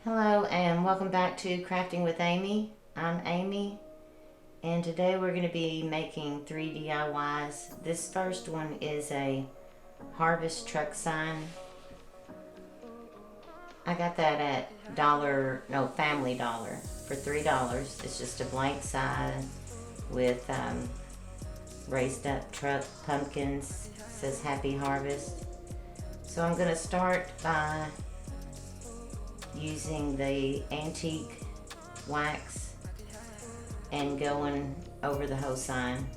Hello and welcome back to Crafting with Amy. I'm Amy and today we're going to be making 3 DIYs. This first one is a harvest truck sign. I got that at Family Dollar for $3. It's just a blank sign with raised up truck pumpkins. It says Happy Harvest. So I'm going to start by using the antique wax and going over the whole sign.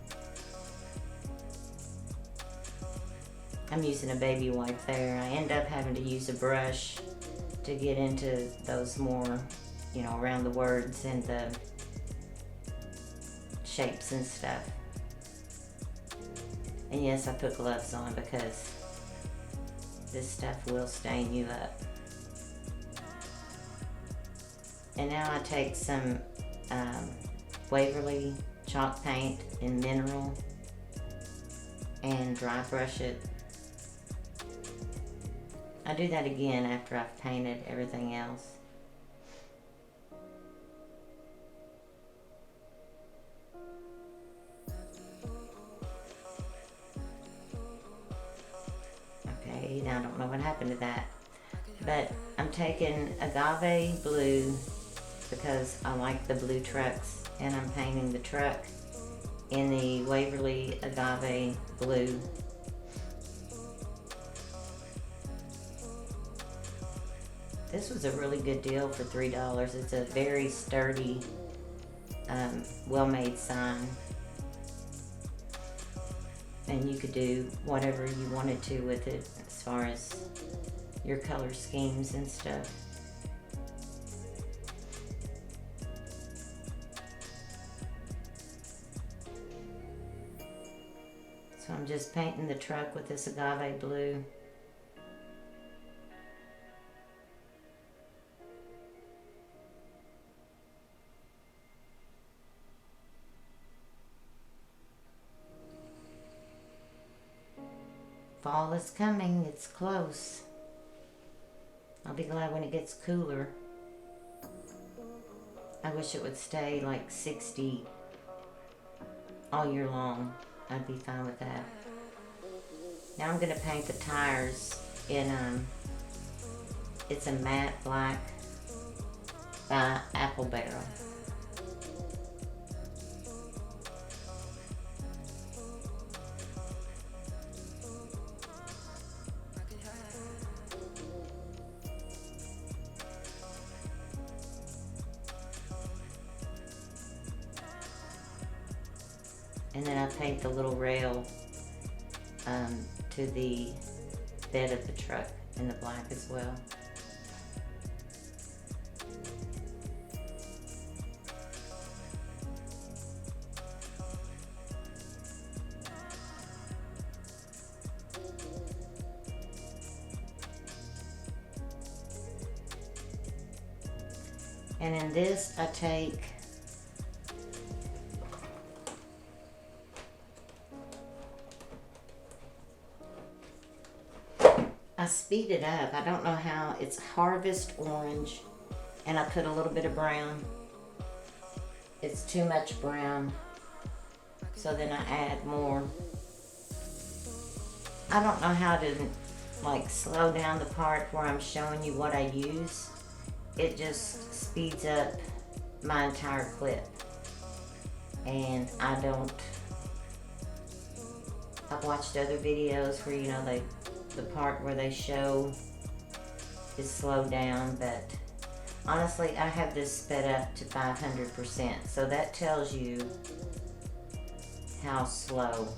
I'm using a baby wipe there. I end up having to use a brush to get into those more, around the words and the shapes and stuff. And yes, I put gloves on because this stuff will stain you up. And now I take some Waverly Chalk Paint in mineral and dry brush it. I do that again after I've painted everything else. Okay, now I don't know what happened to that. But I'm taking Agave blue because I like the blue trucks, and I'm painting the truck in the Waverly Agave blue. This was a really good deal for $3. It's a very sturdy, well-made sign. And you could do whatever you wanted to with it as far as your color schemes and stuff. So I'm just painting the truck with this Agave blue. Fall is coming, it's close. I'll be glad when it gets cooler. I wish it would stay like 60 all year long. I'd be fine with that. Now I'm going to paint the tires in, it's a matte black apple barrel. And then I paint the little rail to the bed of the truck in the black as well. And in this I take I speed it up. I don't know how. It's harvest orange, and I put a little bit of brown. It's too much brown, so then I add more. I don't know how to slow down the part where I'm showing you what I use. It just speeds up my entire clip, and I've watched other videos where the part where they show is slowed down, but honestly I have this sped up to 500%, so that tells you how slow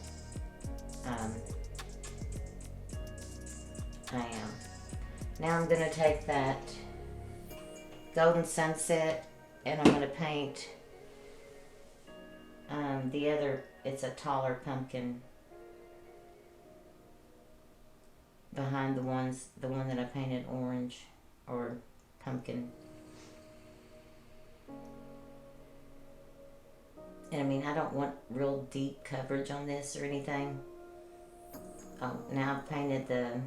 I am. Now I'm going to take that Golden Sunset and I'm going to paint the other, it's a taller pumpkin behind the one that I painted orange or pumpkin. And I mean, I don't want real deep coverage on this or anything. Oh, now I've painted the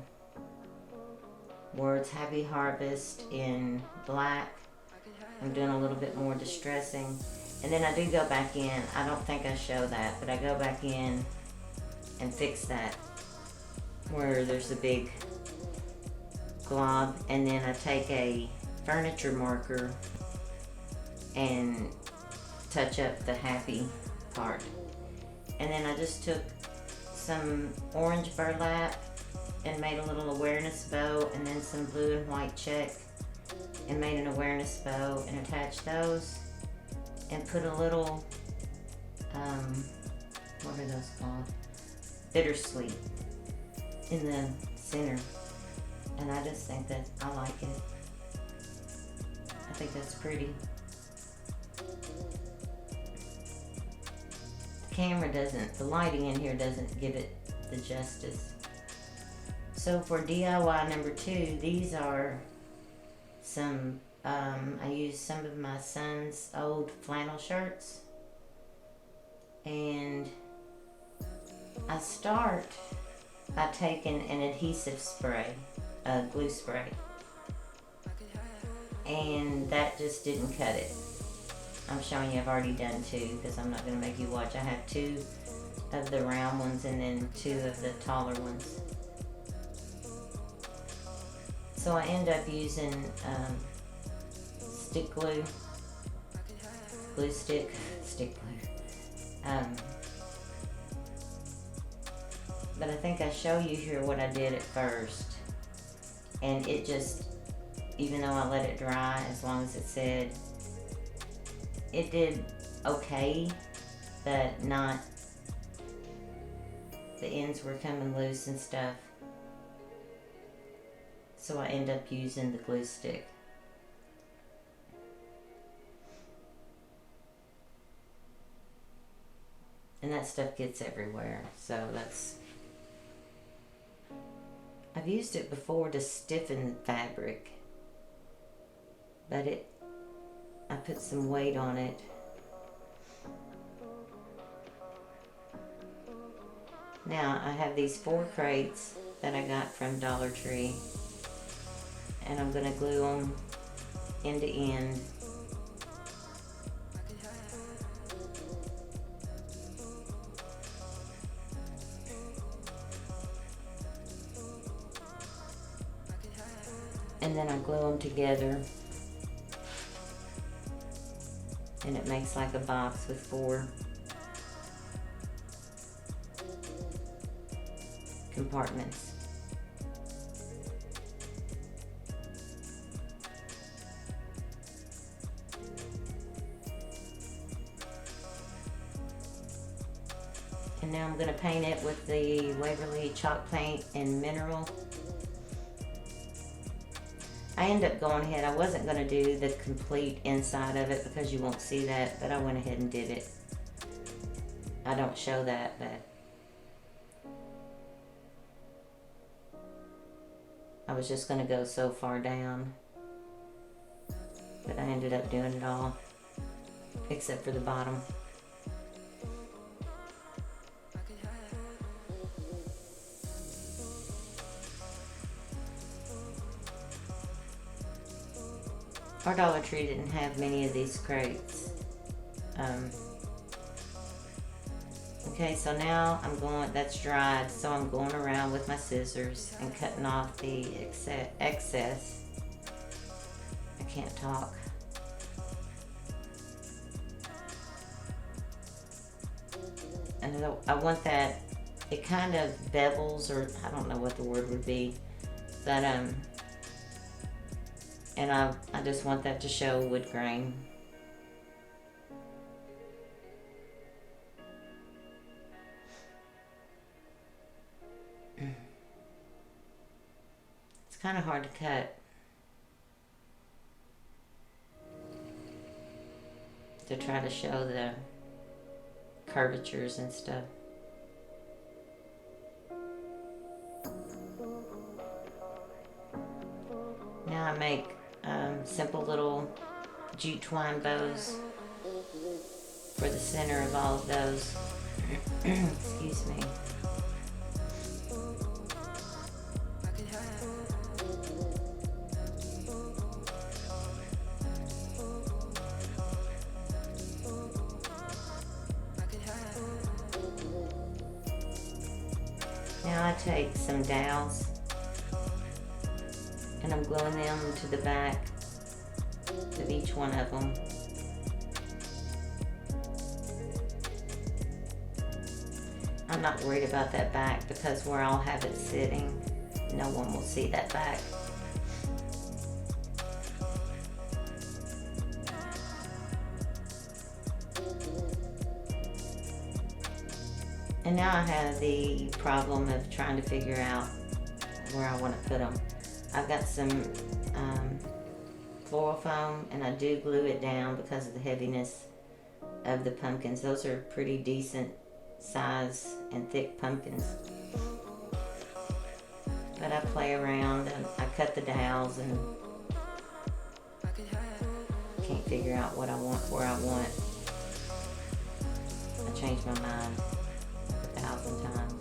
words Happy Harvest in black. I'm doing a little bit more distressing. And then I do go back in. I don't think I show that, but I go back in and fix that where there's a big glob. And then I take a furniture marker and touch up the happy part. And then I just took some orange burlap and made a little awareness bow, and then some blue and white check and made an awareness bow and attached those and put a little, what are those called? Bittersweet in the center. And I just think that I like it. I think that's pretty. The camera doesn't, the lighting in here doesn't give it the justice. So for DIY number 2, these are some, I used some of my son's old flannel shirts. And I start by taking an adhesive spray, glue spray. And that just didn't cut it. I'm showing you I've already done 2 because I'm not going to make you watch. I have 2 of the round ones and then 2 of the taller ones. So I end up using stick glue, stick glue. But I think I show you here what I did at first. And it just, even though I let it dry, as long as it said, it did okay, but not, the ends were coming loose and stuff. So I end up using the glue stick. And that stuff gets everywhere, so that's, I've used it before to stiffen fabric, but I put some weight on it. Now I have these 4 crates that I got from Dollar Tree, and I'm going to glue them end to end. And then I glue them together, and it makes like a box with 4 compartments. And now I'm going to paint it with the Waverly Chalk Paint in Mineral. I ended up going ahead, I wasn't going to do the complete inside of it because you won't see that, but I went ahead and did it. I don't show that, but I was just going to go so far down, but I ended up doing it all, except for the bottom. Our Dollar Tree didn't have many of these crates. Okay, so now I'm going, that's dried, so I'm going around with my scissors and cutting off the excess. I can't talk. And I want that, it kind of bevels, or I don't know what the word would be, but and I just want that to show wood grain. It's kind of hard to cut, to try to show the curvatures and stuff. Now I make simple little jute twine bows for the center of all of those. Excuse me. Now I take some dowels and I'm gluing them to the back of each one of them. I'm not worried about that back because where I'll have it sitting, no one will see that back. And now I have the problem of trying to figure out where I want to put them. I've got some floral foam and I do glue it down because of the heaviness of the pumpkins. Those are pretty decent size and thick pumpkins. But I play around and I cut the dowels and can't figure out what I want, where I want. I change my mind 1,000 times.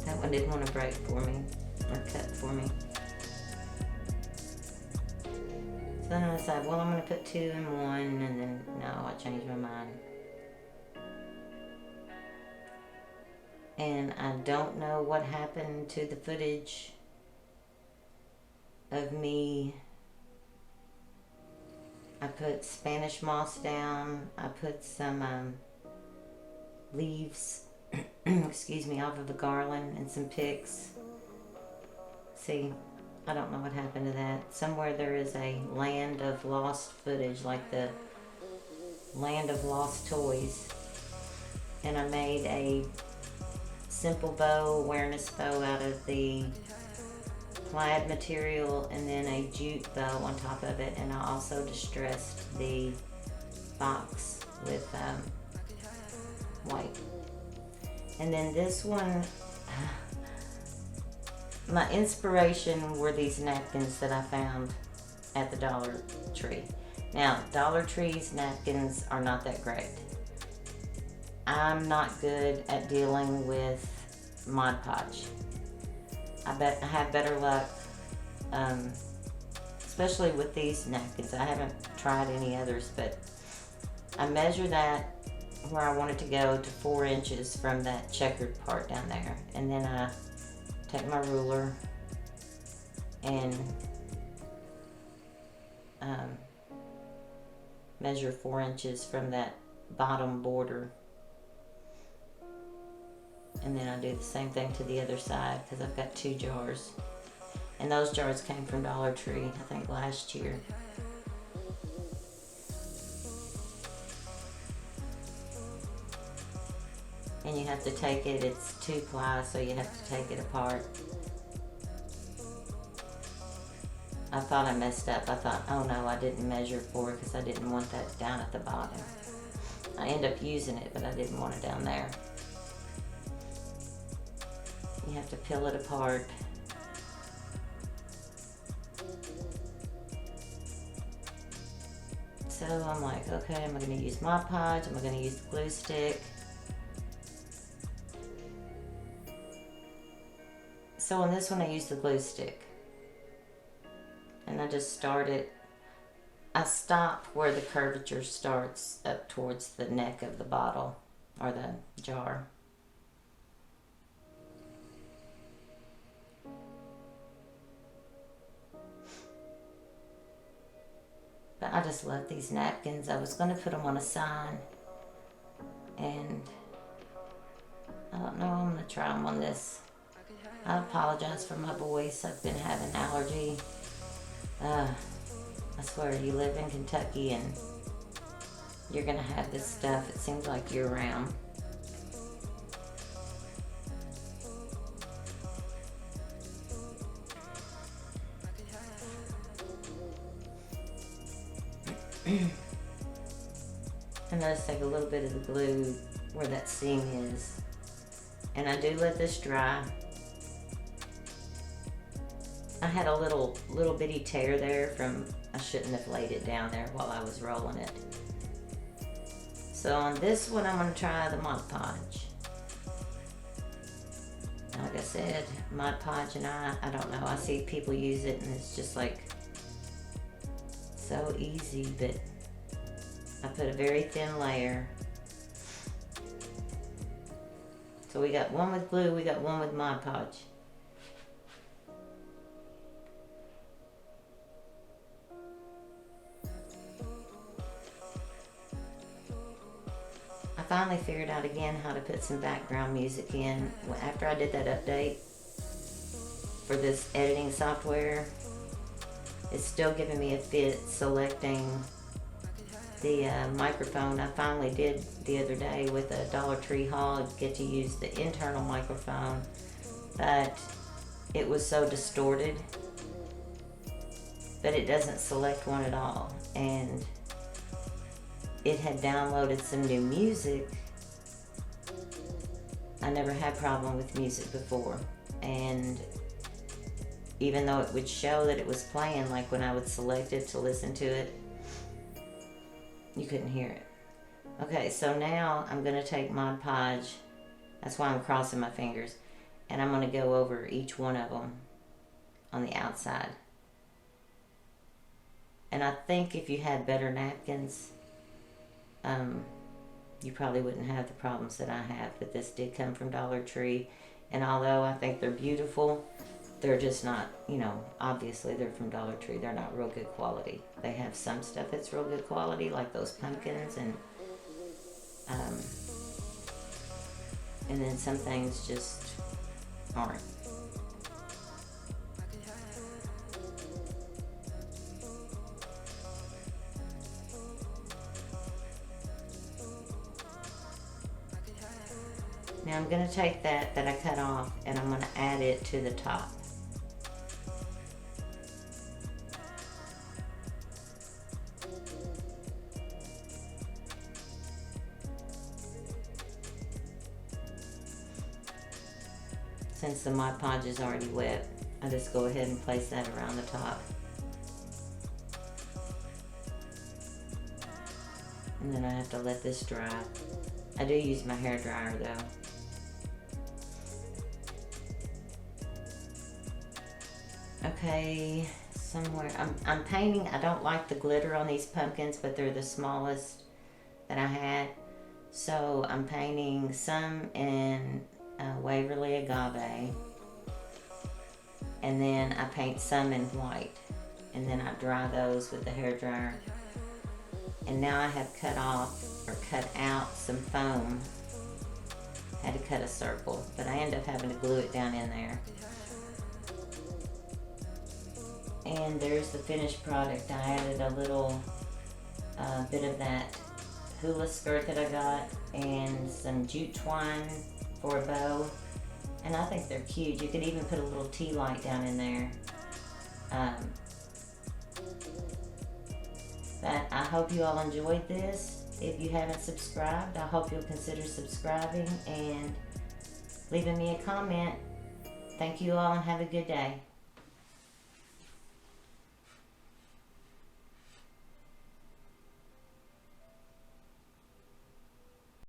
That one didn't want to break for me or cut for me. So then I decided, well, I'm going to put 2 in one, and then no, I changed my mind. And I don't know what happened to the footage of me. I put Spanish moss down. I put some leaves, excuse me, off of the garland and some picks. See, I don't know what happened to that. Somewhere there is a land of lost footage, like the land of lost toys. And I made a simple bow, awareness bow out of the plaid material and then a jute bow on top of it. And I also distressed the box with white. And then this one, my inspiration were these napkins that I found at the Dollar Tree. Now, Dollar Tree's napkins are not that great. I'm not good at dealing with Mod Podge. I bet I have better luck, especially with these napkins. I haven't tried any others, but I measure that where I want it to go to 4 inches from that checkered part down there. And then I take my ruler and measure 4 inches from that bottom border. And then I do the same thing to the other side because I've got 2 jars. And those jars came from Dollar Tree, I think last year. And you have to take it, it's 2-ply, so you have to take it apart. I thought I messed up. I thought, oh no, I didn't measure for it because I didn't want that down at the bottom. I end up using it, but I didn't want it down there. You have to peel it apart. So I'm like, okay, am I going to use Mod Podge? Am I going to use the glue stick? So on this one I used the glue stick. And I just started, I stop where the curvature starts up towards the neck of the bottle or the jar. But I just love these napkins. I was going to put them on a sign. And I don't know, I'm going to try them on this. I apologize for my voice. I've been having allergy. I swear, you live in Kentucky and you're going to have this stuff, it seems like year round. And I just take a little bit of the glue where that seam is. And I do let this dry. I had a little bitty tear there from I shouldn't have laid it down there while I was rolling it. So on this one, I'm going to try the Mod Podge. Like I said, Mod Podge and I don't know. I see people use it and it's just like so easy, but I put a very thin layer. So we got one with glue, we got one with Mod Podge. I finally figured out again how to put some background music in. After I did that update for this editing software, it's still giving me a fit selecting the microphone. I finally did the other day with a Dollar Tree haul, get to use the internal microphone, but it was so distorted, but it doesn't select one at all. And it had downloaded some new music. I never had problem with music before, and even though it would show that it was playing, like when I would select it to listen to it, you couldn't hear it. Okay, so now I'm going to take Mod Podge, that's why I'm crossing my fingers, and I'm going to go over each one of them on the outside. And I think if you had better napkins, you probably wouldn't have the problems that I have, but this did come from Dollar Tree, and although I think they're beautiful, they're just not, you know, obviously they're from Dollar Tree, they're not real good quality. They have some stuff that's real good quality, like those pumpkins, and then some things just aren't. Now I'm going to take that I cut off and I'm going to add it to the top. Since the Mod Podge is already wet, I just go ahead and place that around the top. And then I have to let this dry. I do use my hair dryer though. Okay, somewhere, I'm painting. I don't like the glitter on these pumpkins, but they're the smallest that I had. So I'm painting some in Waverly Agave, and then I paint some in white, and then I dry those with the hair dryer. And now I have cut off or cut out some foam. Had to cut a circle, but I ended up having to glue it down in there. And there's the finished product. I added a little bit of that hula skirt that I got and some jute twine for a bow. And I think they're cute. You could even put a little tea light down in there. But I hope you all enjoyed this. If you haven't subscribed, I hope you'll consider subscribing and leaving me a comment. Thank you all and have a good day.